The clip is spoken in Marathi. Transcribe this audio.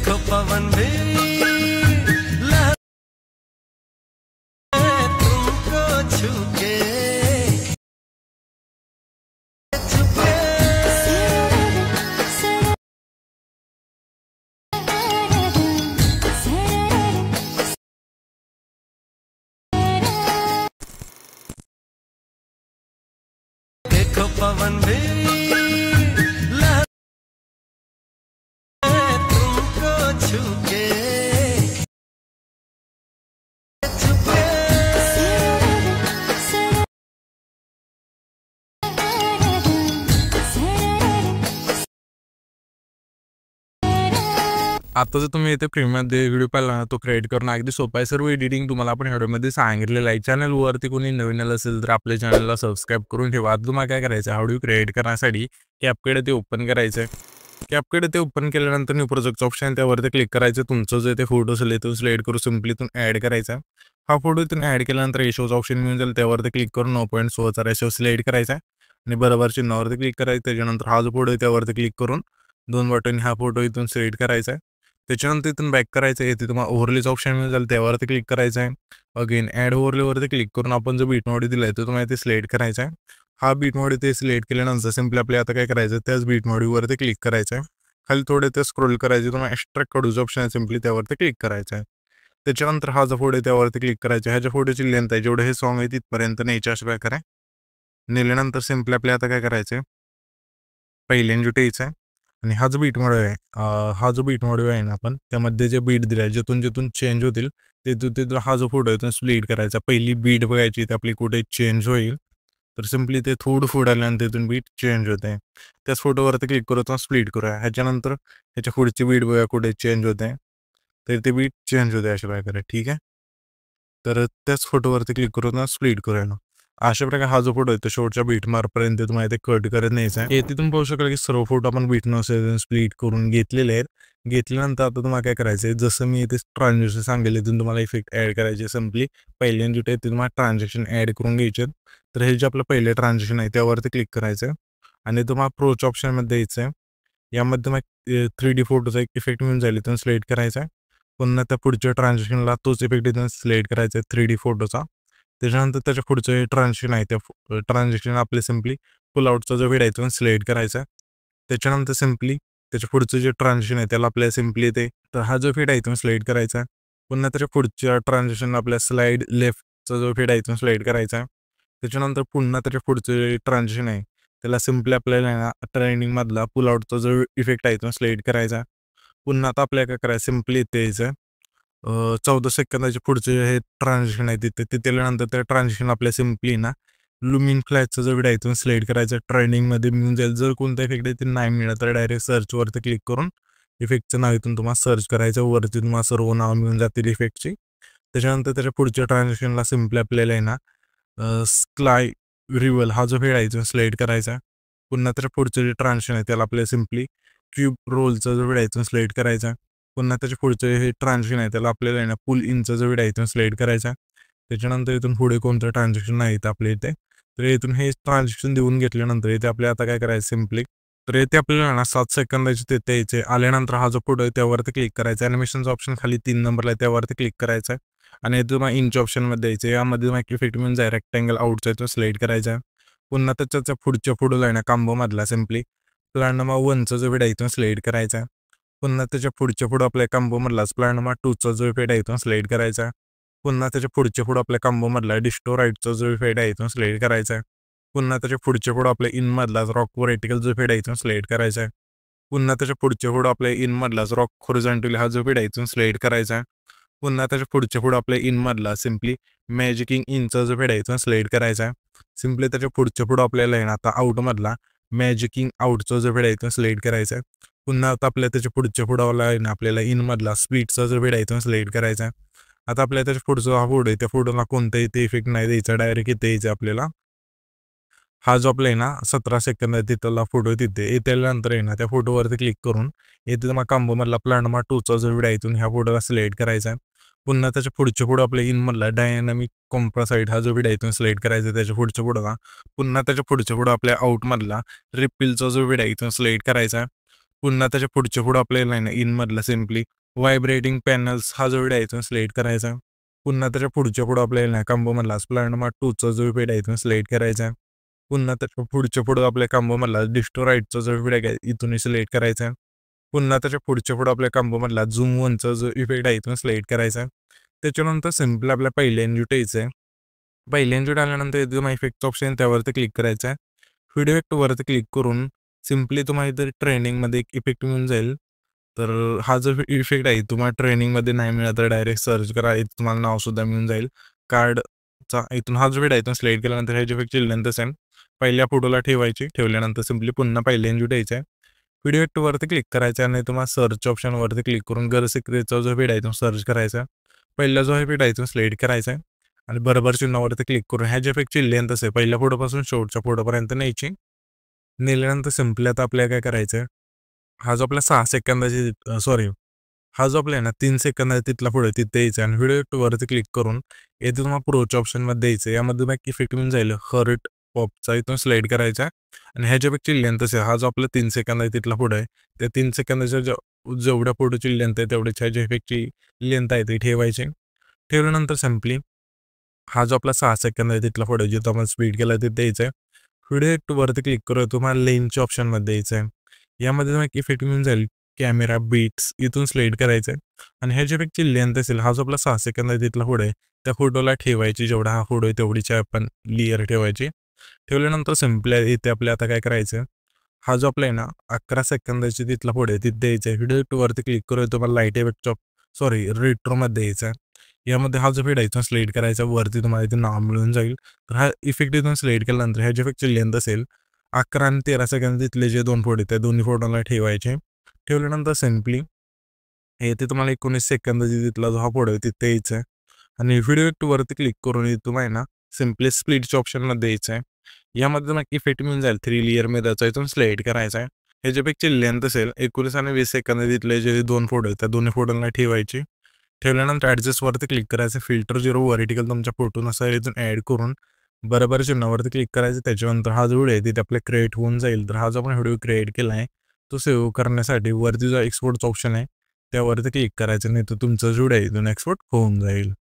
देखो पवन भी तुमको छूके देखो पवन भी तुमको छूके आता जर तुम्ही इथे प्रीमियममध्ये व्हिडिओ पाहिला ना तो क्रिएट करणं अगदी सोपं आहे. सर्व एडिटिंग तुम्हाला आपण व्हिडिओमध्ये सांगितलेलं आहे. चॅनलवरती कोणी नवीन आलं असेल तर आपल्या चॅनलला सबस्क्राईब करून ठेवा. आता तुम्हाला काय करायचं आहे, व्हिडिओ क्रिएट करण्यासाठी कॅपकट ते ओपन करायचं आहे. कॅपकट ते ओपन केल्यानंतर न्यू प्रोजेक्टचं ऑप्शन त्यावरती क्लिक करायचं. तुमचं जे ते फोटो असेल इथून सिलेक्ट करून सिम्पली इथून ॲड करायचा. हा फोटो इथून ॲड केल्यानंतर रेशोचं ऑप्शन मिळून जाईल. त्यावरती क्लिक करून 9.6चा रेशो सिलेक्ट करायचा आणि बरोबर चिन्हावरती क्लिक करायचं. त्याच्यानंतर हा जो फोटो आहे त्यावरती क्लिक करून 2 बटन हा फोटो इथून सिलेक्ट करायचा आहे. त्याच्यानंतर इथून बॅक करायचं आहे. इथे तुम्हाला ओव्हरलेचं ऑप्शन मिळून जाईल. त्यावरती क्लिक करायचं आहे. अगेन ॲड ओव्हरलेवरती क्लिक करून आपण जो बीटमॉडी दिला आहे तो तुम्हाला इथे सिलेक्ट करायचा आहे. हा बीटमॉडी ते सिलेक्ट केल्यानंतर सिम्पली आपल्याला आता काय करायचं त्याच बीटमॉडीवरती क्लिक करायचं आहे. खाली थोडे ते स्क्रोल करायचे. तुम्हाला एक्स्ट्रॅक्ट कडूचं ऑप्शन आहे सिम्पली त्यावरती क्लिक करायचं आहे. त्याच्यानंतर हा जो फोटो आहे त्यावरती क्लिक करायचा. ह्याच्या फोटोची लेंथ आहे जेवढे हे सॉन्ग आहे तिथपर्यंत न्यायच्या अशा प्रकारे नेल्यानंतर सिम्पली आपल्याला आता काय करायचं आहे पहिल्याने जो टेच आहे आणि हा जो बीट मॉडिओ आहे हा जो बीट मॉडिओ आहे ना आपण त्यामध्ये जे बीट दिले आहे जिथून चेंज होतील तिथून हा जो फोटो आहे तो स्प्लिट करायचा. पहिली बीट बघायची ते आपली कुठे चेंज होईल तर सिम्पली ते थोडं पुढे आल्यानंतर तिथून बीट चेंज होते. त्याच फोटोवरती क्लिक करू तो स्प्लिट करूया. ह्याच्यानंतर ह्याच्या पुढची बीट बघूया कुठे चेंज होते तर ते बीट चेंज होते अशा प्रकारे. ठीक आहे, तर त्याच फोटोवरती क्लिक करून स्प्लिट करूया ना. अशा प्रकारे हा जो फोटो आहे तो शेवटच्या बीट मार्कपर्यंत तुम्हाला इथे कट करत न्यायचा आहे. तिथून पाहू शकाल की सर्व फोटो आपण बीट नसेल स्प्लिट करून घेतलेले आहेत. घेतल्यानंतर आता तुम्हाला काय करायचं आहे जसं मी इथे ट्रान्झॅक्शन सांगितले तिथून तुम्हाला इफेक्ट ॲड करायचे. सिम्पली पहिल्यांदा जे आहे ते तुम्हाला ट्रान्झॅक्शन ॲड करून घ्यायचे. तर हे जे आपलं पहिले ट्रान्झॅक्शन आहे त्यावरती क्लिक करायचं आणि तुम्हाला अप्रोच ऑप्शनमध्ये द्यायचं आहे. यामध्ये मग 3D फोटोचा एक इफेक्ट मिळून जाईल इथून सिलेक्ट करायचा आहे. पुन्हा त्या पुढच्या ट्रान्झॅक्शनला तोच इफेक्ट इथून सिलेक्ट करायचा आहे 3D फोटोचा. त्याच्यानंतर त्याच्या पुढचं ट्रान्झॅक्शन आहे त्या ट्रान्झॅक्शन आपले सिम्पली पुल आउटचा जो व्हिडिओ आहे तो सिलेक्ट करायचा. त्याच्यानंतर सिम्पली त्याच्या पुढचं जे ट्रान्झॅक्शन आहे त्याला आपल्याला सिम्पली ते तर हा जो फीड आहे तो सिलेक्ट करायचा. पुन्हा त्याच्या पुढच्या ट्रान्झॅक्शन आपल्या स्लाइड लेफ्टचा जो फीड आहे तो सिलेक्ट करायचा. त्याच्यानंतर पुन्हा त्याच्या पुढचं जे ट्रान्झॅक्शन आहे त्याला सिम्पली आपल्याला ट्रेंडिंगमधला पुल आउटचा जो इफेक्ट आहे तो सिलेक्ट करायचा. पुन्हा आता आपल्याला काय करायचं सिम्पली इथे यायचं 14 सेकंदाचे पुढचे हे ट्रान्झॅक्शन आहे तिथे त्यानंतर त्या ट्रान्झॅक्शन आपल्या सिम्पली ना लुमिन फ्लॅशचा जो व्हिडिओ आहे तो सिलेक्ट करायचा. ट्रेंडिंगमध्ये मिळून जाईल. जर कोणता इफेक्ट आहे ते नाही मिळालं तर डायरेक्ट सर्चवरती क्लिक करून इफेक्टचं नाव इथून तुम्हाला सर्च करायचं. वरती तुम्हाला सर्व नाव मिळून जातील इफेक्टची. त्याच्यानंतर त्याच्या पुढच्या ट्रान्झॅक्शनला सिम्पली आपल्याला आहे ना स्काय रिव्हल हा जो व्हिडिओ आहे तो सिलेक्ट करायचा. पुन्हा त्याच्या पुढचं जे ट्रान्झॅक्शन आहे त्याला आपल्याला सिम्पली क्यूब रोलचा जो व्हिडिओ आहे तो सिलेक्ट करायचा. पुन्हा त्याच्या पुढचं हे ट्रान्झॅक्शन आहे त्याला आपल्याला आहे ना पुल इनचा जो व्हिडिओ आहे तो सिलेक्ट करायचा. त्याच्यानंतर इथून पुढे कोणतं ट्रान्झॅक्शन नाही येतं आपल्या इथे तर इथून हे ट्रान्झॅक्शन देऊन घेतल्यानंतर इथे आपल्याला आता काय करायचं सिम्पली तर इथे आपल्याला ना 7 सेकंदाचे तिथे यायचे. आल्यानंतर हा जो फोटो आहे त्यावरती क्लिक करायचा. ॲनिमेशनचा ऑप्शन खाली 3 नंबरला आहे त्यावरती क्लिक करायचा आणि इथं तुम्हाला इंच ऑप्शनमध्ये द्यायचं. यामध्ये तुम्हाला इफेक्ट मिळून जाईल रेक्टँगल आउटचा तो सिलेक्ट करायचा. पुन्हा त्याच्या पुढच्या फोटोला आहे ना कांबोमधला सिम्पली प्लॅन नंबर 1चा जो व्हिडिओ आहे तो सिलेक्ट करायचा. पुन्हा त्याच्या पुढच्या पुढं आपल्या कांबोमधलाच प्लॅन नंबर 2चा जो इफेक्ट आहे तो सिलेक्ट करायचा. पुन्हा त्याच्या पुढच्या पुढं आपल्या कांबोमधला डिस्टो राईटचा जो इफेक्ट आहे तो सिलेक्ट करायचा. पुन्हा त्याच्या पुढच्या पुढं आपल्या इनमधलाच रॉक व्हर्टिकल जो इफेक्ट आहे तो सिलेक्ट करायचा. पुन्हा त्याच्या पुढच्या पुढं आपल्या इनमधलाच रॉक हॉरिझॉन्टली हा जो इफेक्ट आहे तो सिलेक्ट करायचा. पुन्हा त्याच्या पुढच्या पुढं आपल्या इनमधला सिम्पली मॅजिकिंग इनचा जो इफेक्ट आहे तो सिलेक्ट करायचा. सिम्पली त्याच्या पुढच्या पुढं आपल्याला आहे ना आता आउटमधला मॅजिकिंग आउटचा जो व्हिडिओ आहे तो सिलेक्ट करायचा. पुन्हा आता आपल्या त्याच्या पुढच्या पुढाला आहे ना आपल्याला इनमधला स्पीडचा जो व्हिडिओ आहे तो सिलेक्ट करायचा. आता आपल्याला त्याच्या पुढचा हा फोटो आहे त्या फोटोला कोणताही इथे इफेक्ट नाही द्यायचा. डायरेक्ट इथे यायचं आपल्याला. हा जो आपला आहे ना 17 सेकंद आहे तिथला फोटो तिथे येत्यानंतर आहे ना त्या फोटोवरती क्लिक करून इथे तुम्हाला कांबोमधला प्लॅन नंबर 2चा जो व्हिडिओ आहे इथून ह्या फोटोला सिलेक्ट करायचा. पुन्हा त्याच्या पुढच्या पुढं आपल्या इनमधला डायनामिक कॉम्प्रेसाइड हा जो व्हिडिओ आहे इथून सिलेक्ट करायचा त्याच्या पुढच्या पुढं. पुन्हा त्याच्या पुढच्या पुढं आपल्या आउटमधला रिपिलचा जो व्हिडिओ आहे इथून सिलेक्ट करायचा. पुन्हा त्याच्या पुढे आपल्याला आहे ना इनमधला सिम्पली व्हायब्रेटिंग पॅनल्स हा जो व्हिडिओ आहे इथून सिलेक्ट करायचा. पुन्हा त्याच्या पुढे आपल्याला ना कॉम्बोमधला स्प्लेंडर 2चा जो व्हिडिओ आहे इथून सिलेक्ट करायचा. पुन्हा त्याच्या पुढे आपल्या कॉम्बोमधला डिस्ट्रोराइटचा जो व्हिडिओ आहे इथून सिलेक्ट करायचा. पुन्हा त्याच्या पुढे आपल्या कॉम्बोमधला झूम 1चा जो इफेक्ट आहे इथून सिलेक्ट करायचा. त्याच्यानंतर सिम्पली आपल्या पहिल्या एन्जुट यायचं आहे. पहिल्या एन्जुट आल्यानंतर एकदम इफेक्टचं ऑप्शन त्यावरती क्लिक करायचं आहे. व्हिडिओ इफेक्टवरती क्लिक करून सिम्पली तुम्हाला इथे ट्रेंडिंगमध्ये एक इफेक्ट मिळून जाईल. तर हा जो इफेक्ट आहे तुम्हाला ट्रेनिंगमध्ये नाही मिळाला तर डायरेक्ट सर्च करा, इथं तुम्हाला नावसुद्धा मिळून जाईल. कार्डचा इथून हा जो व्हिडिओ आहे इथून सिलेक्ट केल्यानंतर ह्याची इफेक्टची लेंथ असेल पहिल्या फोटोला ठेवायची. ठेवल्यानंतर सिम्पली पुन्हा पहिल्या एन्जुट यायचं आहे. व्हिडिओ इफेक्टवरती क्लिक करायचं आणि तुम्हाला सर्च ऑप्शनवरती क्लिक करून गर सिक्रेटचा जो व्हिडिओ आहे तो सर्च करायचा. पहिला जो इफेक्ट आहे तो सिलेक्ट करायचा आहे आणि बरोबर चिन्हावरती क्लिक करून ह्याच्या इफेक्टची लेंथ असेल पहिल्या फोटोपासून शेवटच्या फोटोपर्यंत न्यायची. नेल्यानंतर सिम्पली आता आपल्याला काय करायचं आहे, हा जो आपला 6 सेकंदाची हा जो आपला आहे ना 3 सेकंद आहे तिथला पुढे तिथे यायचं आणि व्हिडिओ वरती क्लिक करून येथे तुम्हाला प्रोच्या ऑप्शनमध्ये द्यायचं. यामध्ये मग इफेक्ट मिळून जाईल हर्ट पॉपचा इथून स्लाइड करायचा आणि ह्याच्यापेक्षा लेंथ असेल हा जो आपला 3 सेकंद आहे तिथला पुढे आहे त्या 3 सेकंदाच्या जेवढ्या फोटोची लेंथ आहे तेवढ्याच ह्याच्या इफेक्टची लेंथ आहे ती ठेवायची. ठेवल्यानंतर सिम्पली हा जो आपला 6 सेकंद आहे तिथला पुढे जिथं आपण स्पीड केला तिथे द्यायचं आहे. व्हिडिओ वरती क्लिक करून तुम्हाला लेन्सच्या ऑप्शनमध्ये द्यायचं आहे. यामध्ये तुम्हाला इफेक्ट मिळून जाईल कॅमेरा बीट्स इथून सिलेक्ट करायचं आहे आणि ह्याच्या इफेक्टची लेंथ असेल हा जो आपला 6 सेकंद आहे तिथला फोटो आहे त्या फोटोला ठेवायची. जेवढा हा फोटो आहे तेवढीची आपण लेअर ठेवायची. ठेवल्यानंतर सिम्पली इथे आपल्या आता काय करायचं, हा जो आपला आहे ना 11 सेकंदाची तिथला फोटो आहे तिथे द्यायचं आहे. व्हिडिओ वरती क्लिक करून तुम्हाला लाईट इफेक्टच्या रेट्रोमध्ये द्यायचा आहे. यामध्ये हा जो व्हिडिओ आहे इथून सिलेक्ट करायचा. वरती तुम्हाला इथे नाव मिळून जाईल. तर हा इफेक्ट इथून सिलेक्ट केल्यानंतर ह्याच्या इफेक्टची लेंथ असेल 11 आणि 13 सेकंद तिथले जे 2 फोटो त्या दोन्ही फोटोला ठेवायचे. ठेवल्यानंतर सिम्पली येथे तुम्हाला 19 सेकंदाची तिथला जो हा फोटो आहे तिथे यायचं आहे आणि व्हिडिओ वरती क्लिक करून तुम्हाला ना सिम्पली स्प्लिटच्या ऑप्शनमध्ये द्यायचं आहे. यामध्ये तुम्हाला इफेक्ट मिळून जाईल 3 लेअरमध्ये त्याचा इथून सिलेक्ट करायचा आहे. ह्याच्यापेक्षा लेंथ असेल 19 आणि 20 सेकंद तिथले जे 2 फोटो आहेत त्या दोन्ही फोटोला ठेवायची. ठेवल्यानंतर ॲडजस्टवरती क्लिक करायचं. फिल्टर 0 व्हर्टिकल तुमच्या फोटोनुसार इथून ॲड करून बरोबर चिन्हावरती क्लिक करायचं. त्याच्यानंतर हा जो व्हिडिओ आहे तिथे आपला क्रिएट होऊन जाईल. तर हा जो आपण व्हिडिओ क्रिएट केला आहे तो सेव्ह करण्यासाठी वरती जो एक्सपोर्टचा ऑप्शन आहे त्यावरती क्लिक करायचं, नाही तर तुमचा जो व्हिडिओ आहे तो एक्सपोर्ट होऊन जाईल.